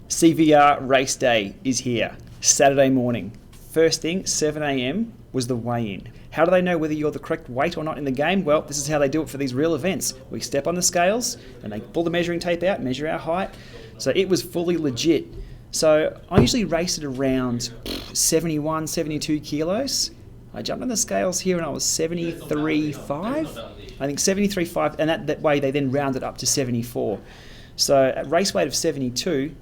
CVR race day is here, Saturday morning. First thing, 7 a.m. was the weigh-in. How do they know whether you're the correct weight or not in the game? Well, this is how they do it for these real events. We step on the scales and they pull the measuring tape out, measure our height. So it was fully legit. So I usually race at around 71, 72 kilos. I jumped on the scales here and I was 73.5. I think 73.5, and that way they then rounded up to 74. So at race weight of 72,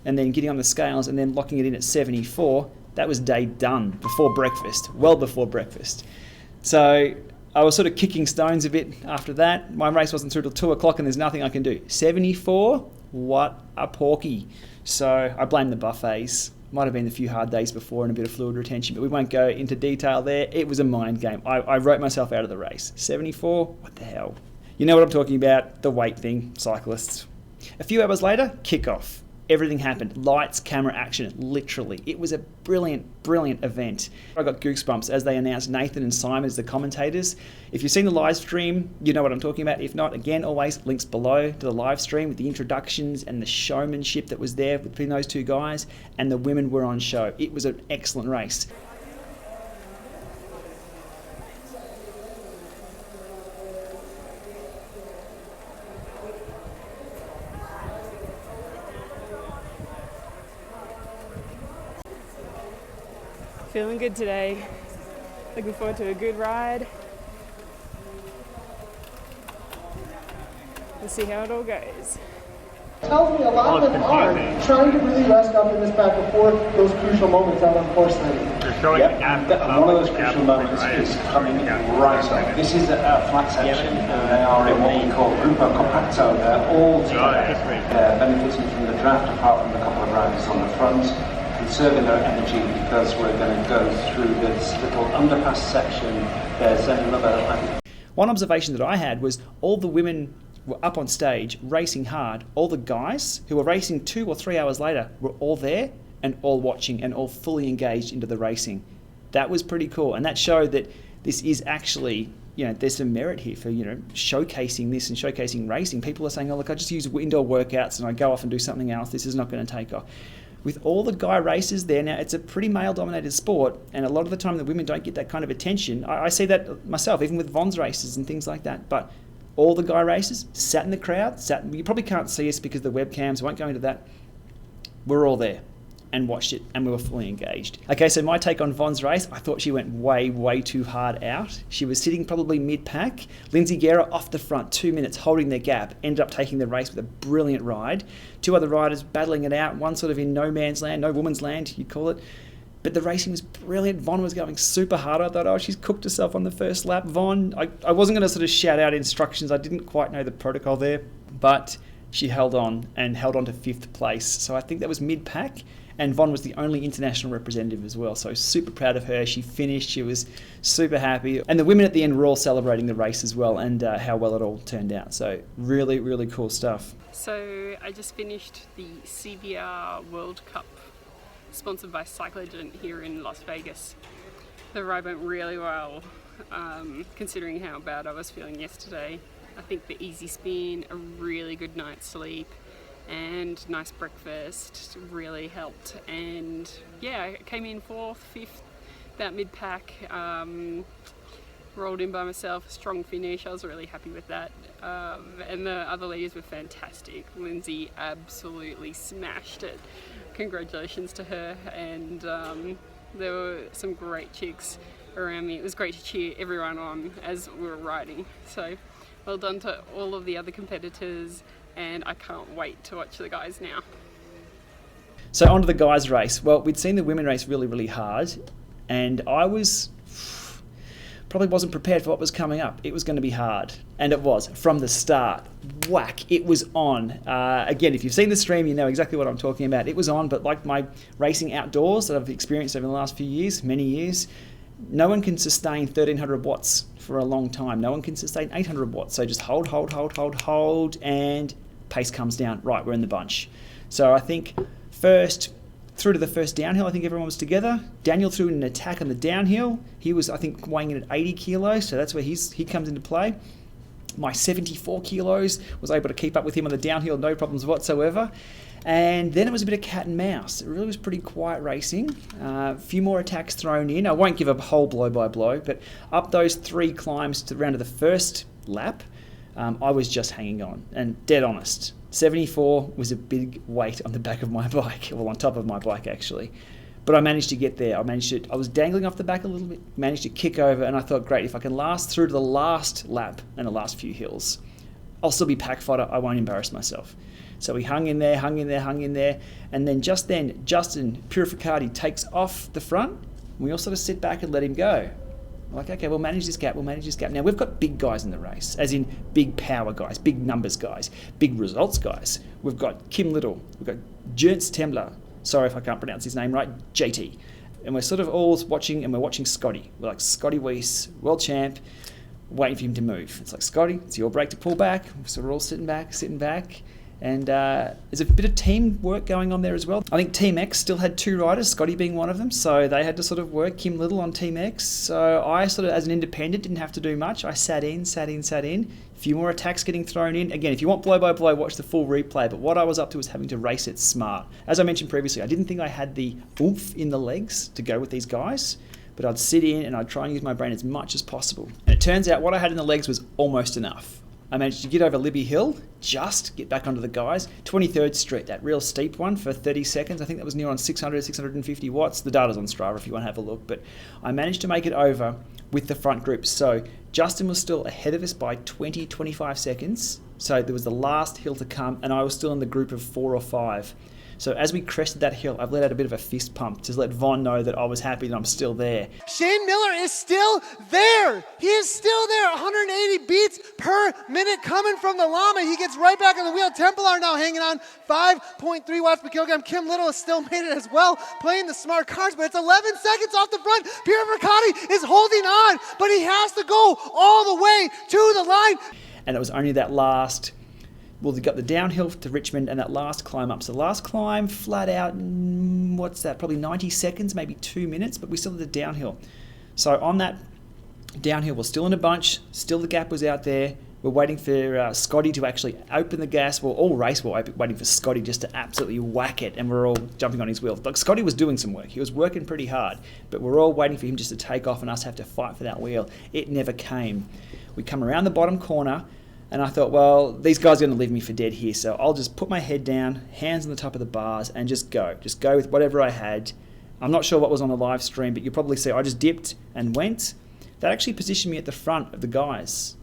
and then getting on the scales and then locking it in at 74, that was day done, before breakfast, well before breakfast. So I was sort of kicking stones a bit after that. My race wasn't through till 2 o'clock and there's nothing I can do. 74, what a porky. So I blame the buffets. Might have been a few hard days before and a bit of fluid retention, but we won't go into detail there. It was a mind game. I wrote myself out of the race. 74, what the hell? You know what I'm talking about, the weight thing, cyclists. A few hours later, kickoff. Everything happened. Lights, camera, action, literally. It was a brilliant, brilliant event. I got goosebumps as they announced Nathan and Simon as the commentators. If you've seen the live stream, you know what I'm talking about. If not, again, always links below to the live stream with the introductions and the showmanship that was there between those two guys, and the women were on show. It was an excellent race. Feeling good today. Looking forward to a good ride. We'll see how it all goes. Tells me a lot of them are trying to really rest up in this back before those crucial moments out on course then. One of those crucial moments is coming right up. This is a flat section, and they are in what we call Grupo Compacto. They're all together, benefiting from the draft apart from a couple of riders on the front, conserving their energy because we're going to go through this little underpass section. There's another... One observation that I had was all the women were up on stage racing hard. All the guys who were racing 2 or 3 hours later were all there and all watching and all fully engaged into the racing. That was pretty cool, and that showed that this is actually, there's some merit here for, showcasing this and showcasing racing. People are saying, oh look, I just use indoor workouts and I go off and do something else. This is not going to take off. With all the guy races there, now it's a pretty male-dominated sport, and a lot of the time the women don't get that kind of attention. I see that myself, even with Von's races and things like that. But all the guy races sat in the crowd, you probably can't see us because the webcams, won't go into that. We're all there and watched it, and we were fully engaged. Okay, so my take on Von's race, I thought she went way, way too hard out. She was sitting probably mid-pack. Lindsay Guerra off the front, 2 minutes, holding their gap, ended up taking the race with a brilliant ride. 2 other riders battling it out, one sort of in no man's land, no woman's land, you'd call it. But the racing was brilliant. Von was going super hard. I thought, she's cooked herself on the first lap. Von, I wasn't going to sort of shout out instructions. I didn't quite know the protocol there, but she held on to 5th place. So I think that was mid-pack. And Von was the only international representative as well. So super proud of her. She finished. She was super happy. And the women at the end were all celebrating the race as well and how well it all turned out. So really, really cool stuff. So I just finished the CVR World Cup sponsored by Cycligent here in Las Vegas. The ride went really well, considering how bad I was feeling yesterday. I think the easy spin, a really good night's sleep, and nice breakfast really helped. And yeah, I came in 4th, 5th, about mid-pack, rolled in by myself, a strong finish. I was really happy with that. And the other ladies were fantastic. Lindsay absolutely smashed it. Congratulations to her, and there were some great chicks around me. It was great to cheer everyone on as we were riding. So well done to all of the other competitors, and I can't wait to watch the guys now. So on to the guys race. Well, we'd seen the women race really, really hard, and I probably wasn't prepared for what was coming up. It was going to be hard, and it was from the start. Whack, it was on. Again, if you've seen the stream, you know exactly what I'm talking about. It was on, but like my racing outdoors that I've experienced over the last few years, many years, no one can sustain 1300 watts for a long time. No one can sustain 800 watts. So just hold, and pace comes down. Right, we're in the bunch. So I think through to the first downhill, I think everyone was together. Daniel threw in an attack on the downhill. He was, I think, weighing in at 80 kilos, so that's where he comes into play. My 74 kilos was able to keep up with him on the downhill, no problems whatsoever. And then it was a bit of cat and mouse. It really was pretty quiet racing. A few more attacks thrown in. I won't give a whole blow by blow, but up those 3 climbs to around to the first lap, I was just hanging on, and dead honest. 74 was a big weight on the back of my bike, well, on top of my bike actually. But I managed to get there. I was dangling off the back a little bit, managed to kick over, and I thought, great, if I can last through to the last lap and the last few hills, I'll still be pack fodder, I won't embarrass myself. So we hung in there, and then Justin Purificati takes off the front. We all sort of sit back and let him go. We're like, okay, we'll manage this gap. Now, we've got big guys in the race, as in big power guys, big numbers guys, big results guys. We've got Kim Little, we've got Jens Tembler, sorry if I can't pronounce his name right, JT. And we're sort of all watching, and we're watching Scotty. We're like, Scotty Weiss, world champ, waiting for him to move. It's like, Scotty, it's your break to pull back. We're sort of all sitting back. And there's a bit of teamwork going on there as well. I think Team X still had 2 riders, Scotty being one of them, so they had to sort of work Kim Little on Team X. So I sort of, as an independent, didn't have to do much. I sat in. A few more attacks getting thrown in. Again, if you want blow by blow, watch the full replay. But what I was up to was having to race it smart. As I mentioned previously, I didn't think I had the oomph in the legs to go with these guys, but I'd sit in and I'd try and use my brain as much as possible. And it turns out what I had in the legs was almost enough. I managed to get over Libby Hill, just get back onto the guys. 23rd Street, that real steep one for 30 seconds. I think that was near on 650 watts. The data's on Strava if you want to have a look. But I managed to make it over with the front group. So Justin was still ahead of us by 25 seconds. So there was the last hill to come, and I was still in the group of 4 or 5. So as we crested that hill, I've let out a bit of a fist pump to let Von know that I was happy that I'm still there. Shane Miller is still there. He is still there. 180 beats per minute coming from the Llama. He gets right back on the wheel. Templar now hanging on 5.3 watts per kilogram. Kim Little has still made it as well, playing the smart cards, but it's 11 seconds off the front. Pierre Mercati is holding on, but he has to go all the way to the line. And it was only that last... Well, they got the downhill to Richmond and that last climb up. So the last climb, flat out, probably 90 seconds, maybe 2 minutes, but we still had the downhill. So on that downhill, we're still in a bunch, still the gap was out there. We're waiting for Scotty to actually open the gas. Well, all race we're waiting for Scotty just to absolutely whack it, and we're all jumping on his wheel. Like, Scotty was doing some work. He was working pretty hard, but we're all waiting for him just to take off and us have to fight for that wheel. It never came. We come around the bottom corner, and I thought, well, these guys are going to leave me for dead here, so I'll just put my head down, hands on the top of the bars, and just go. Just go with whatever I had. I'm not sure what was on the live stream, but you'll probably see I just dipped and went. That actually positioned me at the front of the guys.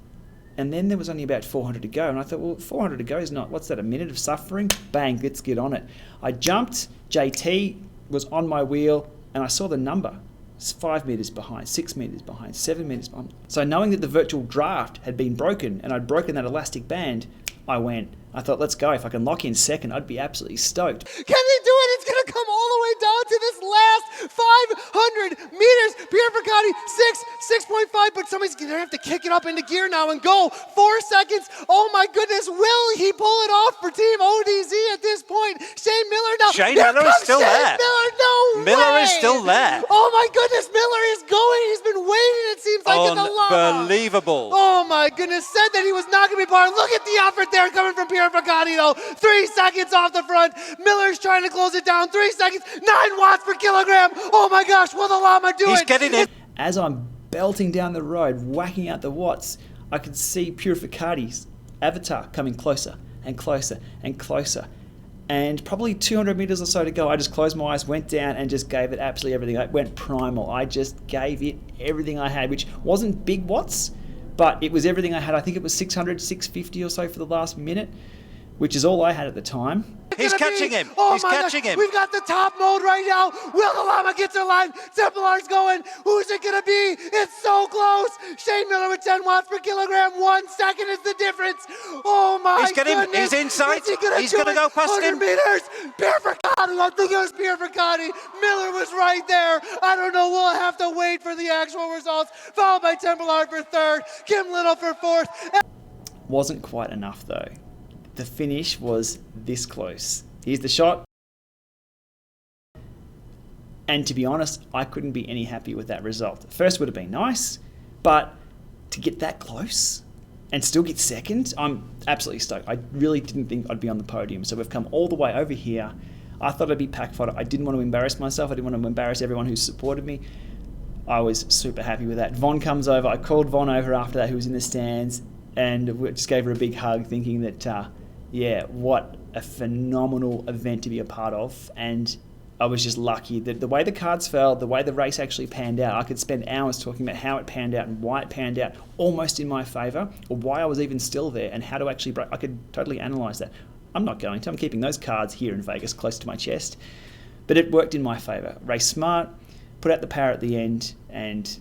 And then there was only about 400 to go, and I thought, well, 400 to go is not, what's that, a minute of suffering? Bang, let's get on it. I jumped, JT was on my wheel, and I saw the number. 5 meters behind, 6 meters behind, 7 meters behind. So knowing that the virtual draft had been broken and I'd broken that elastic band, I went. I thought, let's go. If I can lock in second, I'd be absolutely stoked. Can they do it? It's going to come all the way down to this last 500 meters. Pierre Mercati, 6.5, but somebody's going to have to kick it up into gear now and go. 4 seconds. Oh my goodness. Will he pull it off for Team ODZ at this point? Shane Miller now. Shane Miller is still there. Miller is still there. Oh my goodness. Miller is going. He's been waiting, it seems like, in the Llama. Unbelievable. Oh my goodness. Said that he was not going to be part. Look at the effort there coming from Pierre Mercati though. 3 seconds off the front. Miller's trying to close it down. 3 seconds. 9 watts per kilogram. Oh my gosh. Will the Llama do it? He's getting it. As I'm belting down the road, whacking out the watts, I could see Purificati's avatar coming closer and closer and closer. And probably 200 meters or so to go, I just closed my eyes, went down and just gave it absolutely everything. I went primal. I just gave it everything I had, which wasn't big watts, but it was everything I had. I think it was 600, 650 or so for the last minute, which is all I had at the time. He's catching him. Oh He's catching him. We've got the top mode right now. Will the Llama get to line? Templar's going. Who's it going to be? It's so close. Shane Miller with 10 watts per kilogram. 1 second is the difference. Oh my goodness. He's inside. He's going to go past 100 him. meters. Pierre Mercati. I think it was Pierre Mercati. Miller was right there. I don't know. We'll have to wait for the actual results. Followed by Templar for third. Kim Little for fourth. Wasn't quite enough though. The finish was this close. Here's the shot. And to be honest, I couldn't be any happier with that result. First would have been nice, but to get that close and still get second, I'm absolutely stoked. I really didn't think I'd be on the podium. So we've come all the way over here. I thought I'd be pack fodder. I didn't want to embarrass myself. I didn't want to embarrass everyone who supported me. I was super happy with that. Von comes over. I called Von over after that, who was in the stands, and we just gave her a big hug, thinking that, yeah, what a phenomenal event to be a part of. And I was just lucky that the way the cards fell, the way the race actually panned out, I could spend hours talking about how it panned out and why it panned out almost in my favour, or why I was even still there and how to actually break. I could totally analyse that. I'm not going to. I'm keeping those cards here in Vegas close to my chest. But it worked in my favour. Race smart, put out the power at the end, and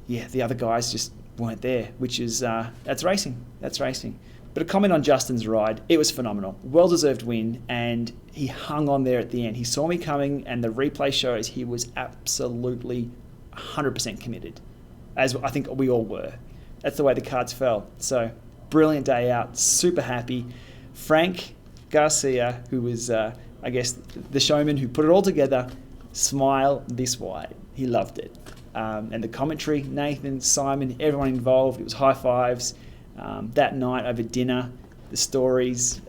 yeah, the other guys just weren't there, which is, that's racing. That's racing. But a comment on Justin's ride, it was phenomenal. Well-deserved win, and he hung on there at the end. He saw me coming, and the replay shows he was absolutely 100% committed, as I think we all were. That's the way the cards fell. So, brilliant day out, super happy. Frank Garcia, who was, I guess, the showman who put it all together, smile this wide. He loved it. And the commentary, Nathan, Simon, everyone involved, it was high fives. That night over dinner, the stories,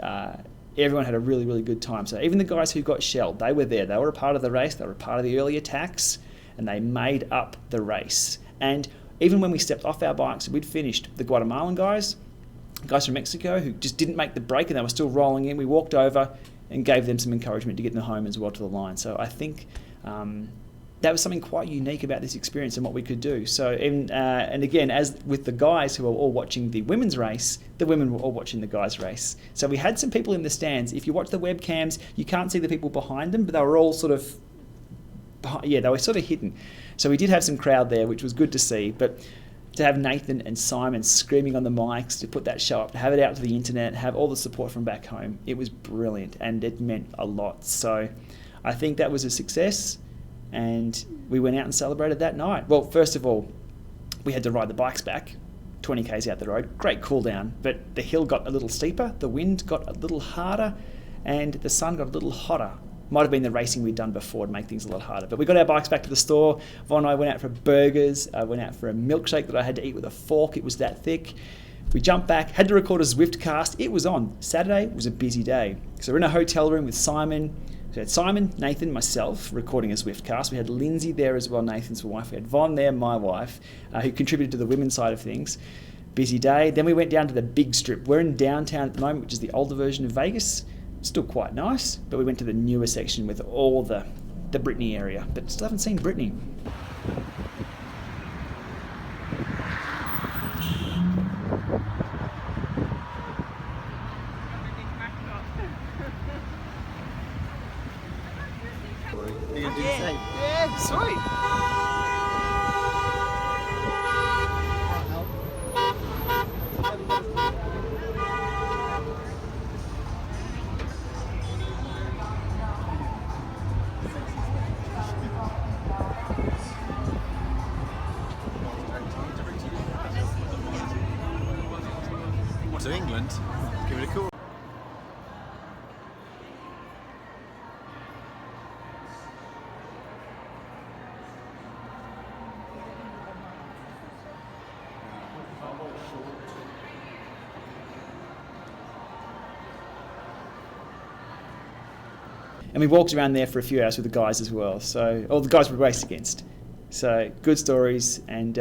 everyone had a really, really good time. So even the guys who got shelled, they were there. They were a part of the race. They were a part of the early attacks, and they made up the race. And even when we stepped off our bikes, we'd finished. The Guatemalan guys from Mexico who just didn't make the break and they were still rolling in, we walked over and gave them some encouragement to get them home as well to the line. So I think that was something quite unique about this experience and what we could do. So, and again, as with the guys who were all watching the women's race, the women were all watching the guys' race. So we had some people in the stands. If you watch the webcams, you can't see the people behind them, but they were all sort of, yeah, they were sort of hidden. So we did have some crowd there, which was good to see. But to have Nathan and Simon screaming on the mics, to put that show up, to have it out to the internet, have all the support from back home, it was brilliant and it meant a lot. So I think that was a success. And we went out and celebrated that night. Well, first of all, we had to ride the bikes back, 20 k's out the road. Great cool down, but the hill got a little steeper, the wind got a little harder, and the sun got a little hotter. Might have been the racing we'd done before to make things a lot harder. But we got our bikes back to the store. Von and I went out for burgers. I went out for a milkshake that I had to eat with a fork. It was that thick. We jumped back, had to record a Zwift cast. It was on. Saturday was a busy day. So we're in a hotel room with Simon. We had Simon, Nathan, myself recording a Zwift cast. We had Lindsay there as well, Nathan's wife. We had Von there, my wife, who contributed to the women's side of things. Busy day. Then we went down to the big strip. We're in downtown at the moment, which is the older version of Vegas. Still quite nice, but we went to the newer section with all the Brittany area. But still haven't seen Brittany. Yeah, sweet. To England, give it a call. And we walked around there for a few hours with the guys as well. So all the guys we raced against. So good stories and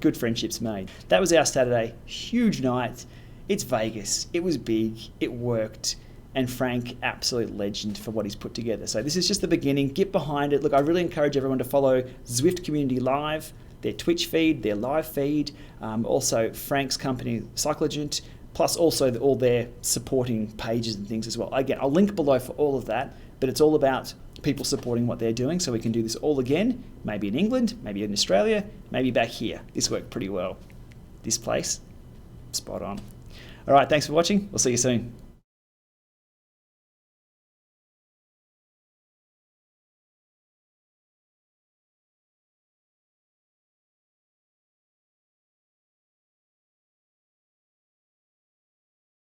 good friendships made. That was our Saturday. Huge night. It's Vegas. It was big. It worked. And Frank, absolute legend for what he's put together. So this is just the beginning. Get behind it. Look, I really encourage everyone to follow Zwift Community Live, their Twitch feed, their live feed, also Frank's company, Cycligent, plus also all their supporting pages and things as well. Again, I'll link below for all of that, but it's all about people supporting what they're doing so we can do this all again, maybe in England, maybe in Australia, maybe back here. This worked pretty well. This place, spot on. All right, thanks for watching. We'll see you soon.